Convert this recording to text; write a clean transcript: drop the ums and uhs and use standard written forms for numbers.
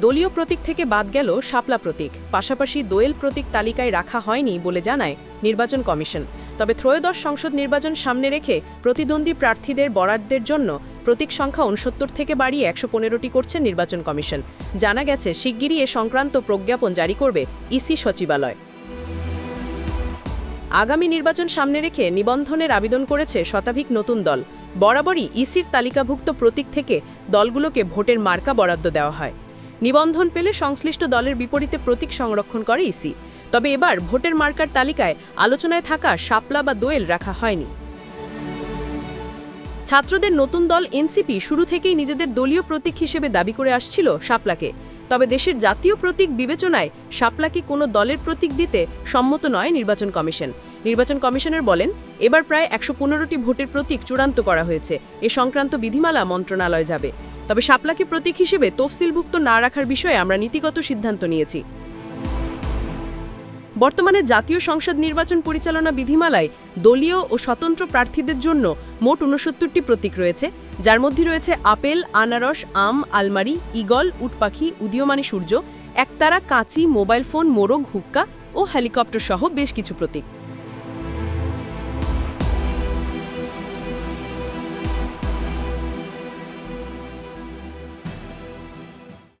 দলীয় প্রতীক থেকে বাদ গেল শাপলা প্রতীক, পাশাপাশি দোয়েল প্রতীক তালিকায় রাখা হয়নি বলে জানায় নির্বাচন কমিশন। তবে ত্রয়োদশ সংসদ নির্বাচন সামনে রেখে প্রতিদ্বন্দ্বী প্রার্থীদের বরাদ্দের জন্য প্রতীক সংখ্যা ৬৯ থেকে বাড়িয়ে ১১৫টি করছে নির্বাচন কমিশন। জানা গেছে শিগগিরই এ সংক্রান্ত প্রজ্ঞাপন জারি করবে ইসি সচিবালয়। আগামী নির্বাচন সামনে রেখে নিবন্ধনের আবেদন করেছে শতাধিক নতুন দল। বরাবরই ইসির তালিকাভুক্ত প্রতীক থেকে দলগুলোকে ভোটের মার্কা বরাদ্দ দেওয়া হয়। নিবন্ধন পেলে সংশ্লিষ্ট দলের বিপরীতে প্রতীক সংরক্ষণ করে ইসি। তবে এবার ভোটের মার্কার তালিকায় আলোচনায় থাকা শাপলা বা দোয়েল রাখা হয়নি। ছাত্রদের নতুন দল এনসিপি শুরু থেকেই নিজেদের দলীয় প্রতীক হিসেবে দাবি করে আসছিল শাপলাকে। তবে দেশের জাতীয় প্রতীক বিবেচনায় শাপলাকে কোনো দলের প্রতীক দিতে সম্মত নয় নির্বাচন কমিশন। নির্বাচন কমিশনার বলেন, এবার প্রায় ১১৫টি ভোটের প্রতীক চূড়ান্ত করা হয়েছে। এ সংক্রান্ত বিধিমালা মন্ত্রণালয় যাবে। তবে শাপলাকে প্রতীক হিসেবে তফসিলভুক্ত না রাখার বিষয়ে আমরা নীতিগত সিদ্ধান্ত নিয়েছি। বর্তমানে জাতীয় সংসদ নির্বাচন পরিচালনা বিধিমালায় দলীয় ও স্বতন্ত্র প্রার্থীদের জন্য মোট ৬৯টি প্রতীক রয়েছে, যার মধ্যে রয়েছে আপেল, আনারস, আম, আলমারি, ঈগল, উটপাখি, উদীয়মানী সূর্য, একতারা, কাঁচি, মোবাইল ফোন, মোরগ, হুক্কা ও হেলিকপ্টার সহ বেশ কিছু প্রতীক।